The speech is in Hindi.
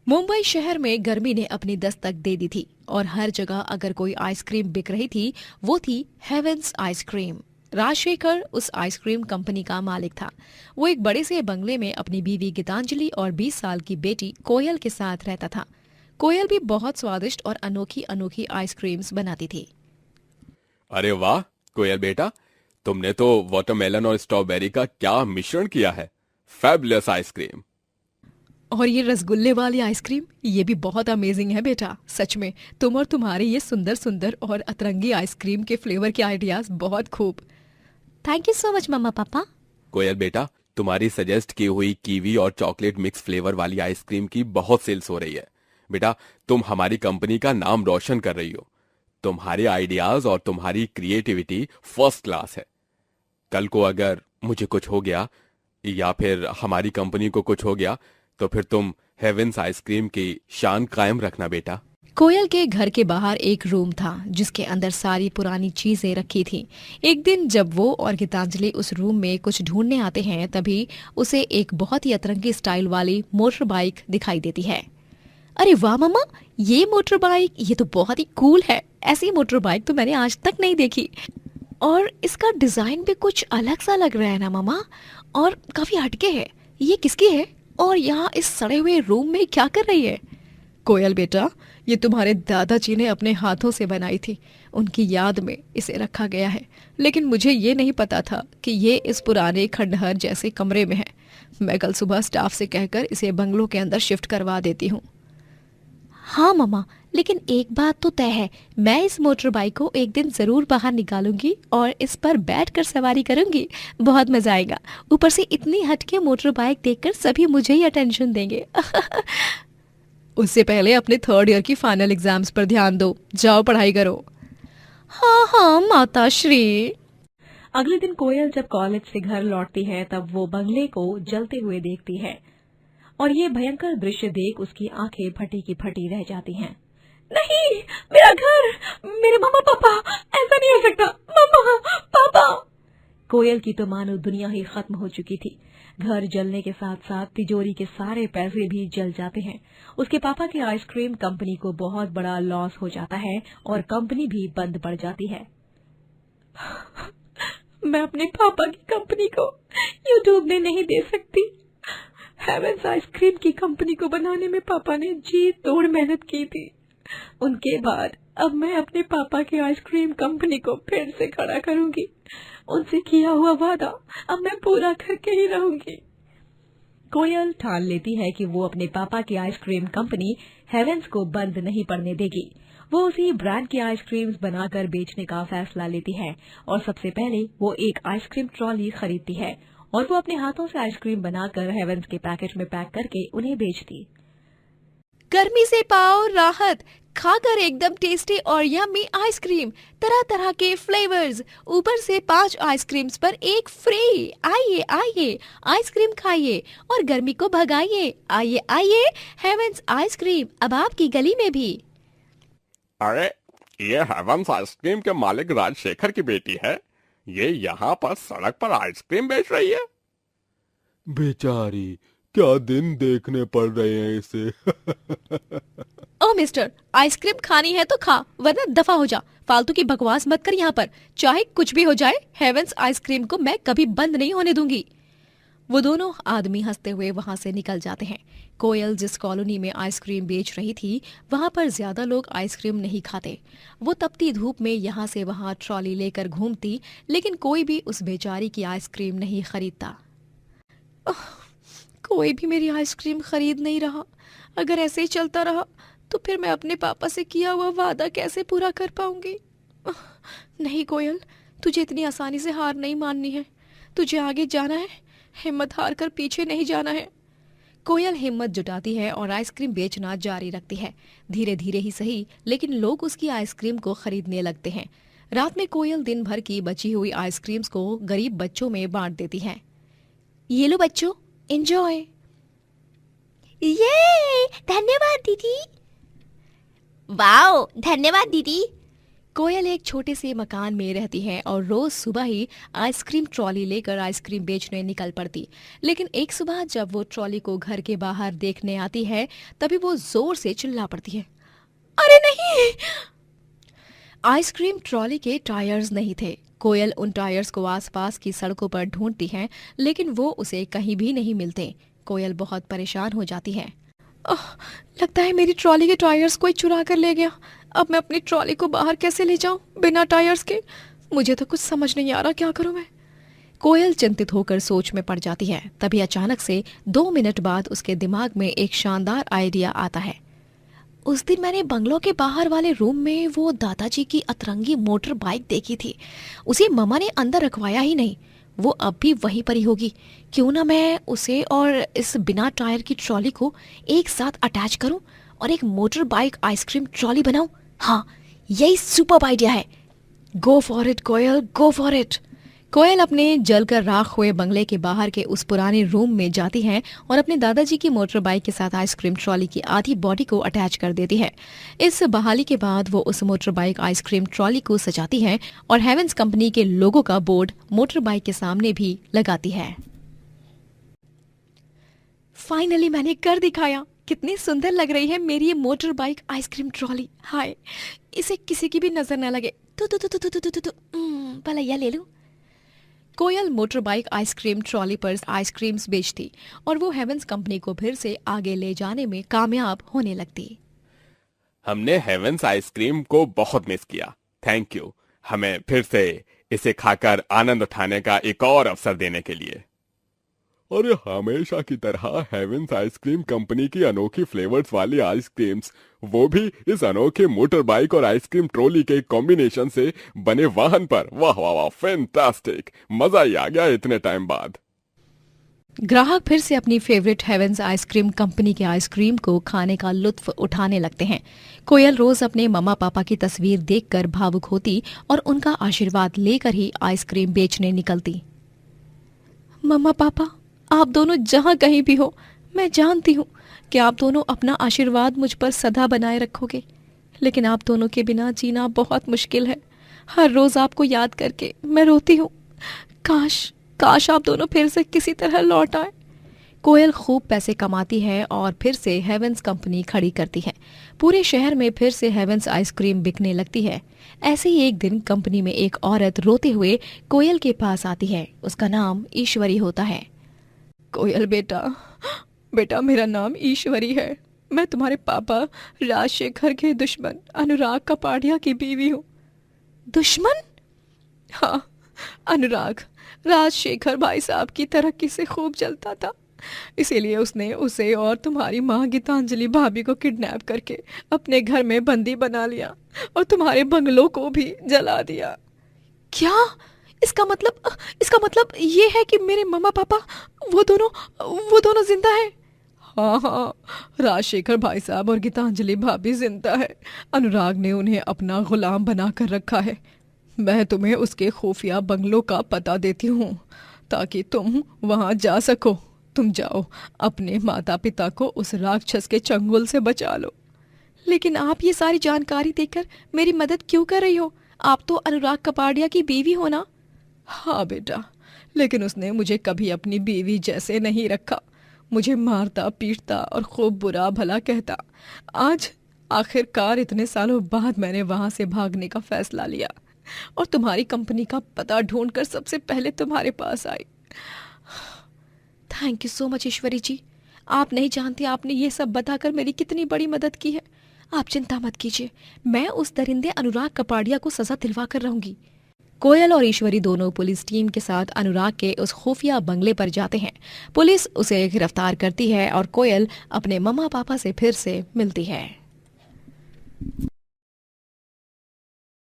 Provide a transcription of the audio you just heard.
मुंबई शहर में गर्मी ने अपनी दस्तक दे दी थी और हर जगह अगर कोई आइसक्रीम बिक रही थी वो थी हेवेंस आइसक्रीम। राजशेखर उस आइसक्रीम कंपनी का मालिक था। वो एक बड़े से बंगले में अपनी बीवी गीतांजलि और 20 साल की बेटी कोयल के साथ रहता था। कोयल भी बहुत स्वादिष्ट और अनोखी अनोखी आइसक्रीम्स बनाती थी। अरे वाह कोयल बेटा, तुमने तो वाटरमेलन और स्ट्रॉबेरी का क्या मिश्रण किया है। Fabulous ice cream. और ये रसगुल्ले वाली आइसक्रीम, ये भी बहुत अमेजिंग है बेटा। सच में तुम और तुम्हारे ये सुंदर सुंदर और अतरंगी आइसक्रीम के फ्लेवर के आइडियाज बहुत खूब। थैंक यू सो मच मम्मा पापा। कोयल बेटा, तुम्हारी सजेस्ट की हुई कीवी और चॉकलेट मिक्स फ्लेवर वाली आइसक्रीम की बहुत सेल्स हो रही है। बेटा, तुम हमारी कंपनी का नाम रोशन कर रही हो। तुम्हारे आइडियाज और तुम्हारी क्रिएटिविटी फर्स्ट क्लास है। कल को अगर मुझे कुछ हो गया या फिर हमारी कंपनी को कुछ हो गया तो फिर तुम हेवेंस आइसक्रीम की शान कायम रखना बेटा। कोयल के घर के बाहर एक रूम था जिसके अंदर सारी पुरानी चीजें रखी थी। एक दिन जब वो और गीतांजलि उस रूम में कुछ ढूंढने आते हैं तभी उसे एक बहुत ही अतरंगी स्टाइल वाली मोटर बाइक दिखाई देती है। अरे वाह मम्मा, ये मोटर बाइक, ये तो बहुत ही कूल है। ऐसी मोटर बाइक तो मैंने आज तक नहीं देखी। और इसका डिजाइन भी कुछ अलग सा लग रहा है ना मम्मा, और काफी हटके है। ये किसकी है और यहाँ इस सड़े हुए रूम में क्या कर रही है? कोयल बेटा, ये तुम्हारे दादाजी ने अपने हाथों से बनाई थी। उनकी याद में इसे रखा गया है, लेकिन मुझे ये नहीं पता था कि ये इस पुराने खंडहर जैसे कमरे में है। मैं कल सुबह स्टाफ से कहकर इसे बंगलों के अंदर शिफ्ट करवा देती हूँ। हाँ मम्मा, लेकिन एक बात तो तय है, मैं इस मोटर बाइक को एक दिन जरूर बाहर निकालूंगी और इस पर बैठकर सवारी करूंगी। बहुत मजा आएगा। ऊपर से इतनी हटके मोटर बाइक देखकर सभी मुझे ही अटेंशन देंगे। उससे पहले अपने थर्ड ईयर की फाइनल एग्जाम्स पर ध्यान दो। जाओ पढ़ाई करो। हाँ हाँ माता श्री। अगले दिन कोयल जब कॉलेज से घर लौटती है तब वो बंगले को जलते हुए देखती है और ये भयंकर दृश्य देख उसकी आंखें फटी की फटी रह जाती हैं। नहीं, मेरा घर, मेरे मम्मा पापा, ऐसा नहीं हो सकता। मम्मा पापा। कोयल की तो मानो दुनिया ही खत्म हो चुकी थी। घर जलने के साथ साथ तिजोरी के सारे पैसे भी जल जाते हैं। उसके पापा की आइसक्रीम कंपनी को बहुत बड़ा लॉस हो जाता है और कंपनी भी बंद पड़ जाती है। मैं अपने पापा की कंपनी को यूं डूबने नहीं दे सकती। हेवेंस आइसक्रीम की कंपनी को बनाने में पापा ने जी तोड़ मेहनत की थी। उनके बाद अब मैं अपने पापा की आइसक्रीम कंपनी को फिर से खड़ा करूंगी। उनसे किया हुआ वादा अब मैं पूरा करके ही रहूंगी। कोयल ठान लेती है कि वो अपने पापा की आइसक्रीम कंपनी हेवेंस को बंद नहीं पड़ने देगी। वो उसी ब्रांड की आइसक्रीम्स बनाकर बेचने का फैसला लेती है और सबसे पहले वो एक आइसक्रीम ट्रॉली खरीदती है और वो अपने हाथों से आइसक्रीम बनाकर हेवेंस के पैकेट में पैक करके उन्हें बेचती। गर्मी से पाओ राहत, खाकर एकदम टेस्टी और यम्मी आइसक्रीम, तरह तरह के फ्लेवर्स, ऊपर से 5 आइसक्रीम्स पर एक फ्री। आइए आइए, आइसक्रीम खाइए और गर्मी को भगाइए। आइए आइए, हेवेंस आइसक्रीम अब आपकी गली में भी। अरे, ये हेवेंस आइसक्रीम के मालिक राजशेखर की बेटी है। ये यहाँ पर सड़क पर आइसक्रीम बेच रही है। बेचारी, क्या दिन देखने पड़ रहे हैं इसे। ओ मिस्टर, आइसक्रीम खानी है तो खा, वरना दफा हो जा। फालतू की बकवास मत कर यहाँ पर। चाहे कुछ भी हो जाए, हेवेंस आइसक्रीम को मैं कभी बंद नहीं होने दूंगी। वो दोनों आदमी हंसते हुए वहां से निकल जाते हैं। कोयल जिस कॉलोनी में आइसक्रीम बेच रही थी वहां पर ज्यादा लोग आइसक्रीम नहीं खाते। वो तपती धूप में यहाँ से वहां ट्रॉली लेकर घूमती, लेकिन कोई भी उस बेचारी की आइसक्रीम नहीं खरीदता। कोई भी मेरी आइसक्रीम खरीद नहीं रहा। अगर ऐसे ही चलता रहा तो फिर मैं अपने पापा से किया हुआ वादा कैसे पूरा कर पाऊंगी? नहीं कोयल, तुझे इतनी आसानी से हार नहीं माननी है। तुझे आगे जाना है, हिम्मत हार कर पीछे नहीं जाना है। कोयल हिम्मत जुटाती है और आइसक्रीम बेचना जारी रखती है। धीरे धीरे ही सही, लेकिन लोग उसकी आइसक्रीम को खरीदने लगते हैं। रात में कोयल दिन भर की बची हुई आइसक्रीम्स को गरीब बच्चों में बांट देती है। ये लो बच्चों, एंजॉय। ये धन्यवाद दीदी। वाओ, धन्यवाद दीदी। कोयल एक छोटे से मकान में रहती है और रोज सुबह ही आइसक्रीम ट्रॉली लेकर आइसक्रीम बेचने निकल पड़ती। लेकिन एक सुबह जब वो ट्रॉली को घर के बाहर देखने आती है तभी वो जोर से चिल्ला पड़ती है, अरे नहीं! आइसक्रीम ट्रॉली के टायर्स नहीं थे। कोयल उन टायर्स को आसपास की सड़कों पर ढूंढती है लेकिन वो उसे कहीं भी नहीं मिलते। कोयल बहुत परेशान हो जाती है। लगता है मेरी ट्रॉली के टायर्स कोई चुरा कर ले गया। अब मैं अपनी ट्रॉली को बाहर कैसे ले जाऊं बिना टायर्स के? मुझे तो कुछ समझ नहीं आ रहा, क्या करूं मैं? कोयल चिंतित होकर सोच में पड़ जाती है। तभी अचानक से 2 मिनट बाद उसके दिमाग में एक शानदार आइडिया आता है। उस दिन मैंने बंगलों के बाहर वाले रूम में वो दादाजी की अतरंगी मोटर बाइक देखी थी। उसे मम्मा ने अंदर रखवाया ही नहीं। वो अब भी वहीं पर ही होगी। क्यों ना मैं उसे और इस बिना टायर की ट्रॉली को एक साथ अटैच करूं और एक मोटर बाइक आइसक्रीम ट्रॉली बनाऊं। हाँ, यही सुपर आइडिया है। Go for it Koyal, go for it. Koyal अपने जलकर राख हुए बंगले के बाहर के उस पुराने रूम में जाती है और अपने दादाजी की मोटर बाइक के साथ आइसक्रीम ट्रॉली की आधी बॉडी को अटैच कर देती है। इस बहाली के बाद वो उस मोटर बाइक आइसक्रीम ट्रॉली को सजाती है और हेवेंस कंपनी के लोगो का बोर्ड मोटर बाइक के सामने भी लगाती है। फाइनली मैंने कर दिखाया। कितनी सुंदर लग रही है मेरी ये मोटर बाइक आइसक्रीम ट्रॉली। हाय, इसे किसी की भी नजर न लगे। भला यह ले लूं। कोयल मोटर बाइक आइसक्रीम ट्रॉली पर आइसक्रीम्स बेचती और वो हेवेंस कंपनी को फिर से आगे ले जाने में कामयाब होने लगती। हमने हेवेंस आइसक्रीम को बहुत मिस किया। थैंक यू, हमें फिर से इसे खाकर आनंद उठाने का एक और अवसर देने के लिए। और हमेशा की तरह हेवेंस आइसक्रीम कंपनी की अनोखी फ्लेवर्स वाली आइसक्रीम्स, वो भी इस अनोखे मोटर बाइक और आइसक्रीम ट्रॉली के कॉम्बिनेशन से बने वाहन पर। वाह वाह वाह, फैंटास्टिक! मजा ही आ गया इतने टाइम बाद। ग्राहक फिर से अपनी फेवरेट हेवेंस आइसक्रीम कंपनी के आइसक्रीम को खाने का लुत्फ उठाने लगते हैं। कोयल रोज अपने मम्मा पापा की तस्वीर देखकर भावुक होती और उनका आशीर्वाद लेकर ही आइसक्रीम बेचने निकलती। मम्मा पापा, आप दोनों जहां कहीं भी हो, मैं जानती हूँ कि आप दोनों अपना आशीर्वाद मुझ पर सदा बनाए रखोगे। लेकिन आप दोनों के बिना जीना बहुत मुश्किल है। हर रोज आपको याद करके मैं रोती हूँ। काश आप दोनों फिर से किसी तरह लौट आए। कोयल खूब पैसे कमाती है और फिर से हेवेंस कंपनी खड़ी करती है। पूरे शहर में फिर से हेवेंस आइसक्रीम बिकने लगती है। ऐसे ही एक दिन कंपनी में एक औरत रोते हुए कोयल के पास आती है। उसका नाम ईश्वरी होता है। कोयल बेटा, मेरा नाम ईश्वरी है। मैं तुम्हारे पापा राजशेखर के दुश्मन अनुराग कपाड़िया की बीवी हूँ। दुश्मन? हाँ, अनुराग राजशेखर भाई साहब की तरक्की से खूब जलता था। इसीलिए उसने उसे और तुम्हारी माँ गीतांजलि भाभी को किडनैप करके अपने घर में बंदी बना लिया और तुम्हारे बंगलों को भी जला दिया। क्या? इसका मतलब ये है कि मेरे मम्मा पापा वो दोनों जिंदा है? हाँ, राजशेखर भाई साहब और गीतांजलि भाभी जिंदा है। अनुराग ने उन्हें अपना गुलाम बना कर रखा है। मैं तुम्हें उसके खुफिया बंगलों का पता देती हूँ ताकि तुम वहां जा सको। तुम जाओ, अपने माता पिता को उस राक्षस के चंगुल से बचा लो। लेकिन आप ये सारी जानकारी देकर मेरी मदद क्यों कर रही हो? आप तो अनुराग कपाड़िया की बीवी हो ना? हाँ बेटा, लेकिन उसने मुझे कभी अपनी बीवी जैसे नहीं रखा। मुझे मारता पीटता और खूब बुरा भला कहता। आज आखिरकार इतने सालों बाद मैंने वहां से भागने का फैसला लिया और तुम्हारी कंपनी का पता ढूंढकर सबसे पहले तुम्हारे पास आई। थैंक यू सो मच ईश्वरी जी। आप नहीं जानती आपने ये सब बताकर मेरी कितनी बड़ी मदद की है। आप चिंता मत कीजिए, मैं उस दरिंदे अनुराग कपाड़िया को सजा दिलवा कर रहूंगी। कोयल और ईश्वरी दोनों पुलिस टीम के साथ अनुराग के उस खुफिया बंगले पर जाते हैं। पुलिस उसे गिरफ्तार करती है और कोयल अपने मम्मा पापा से फिर से मिलती है।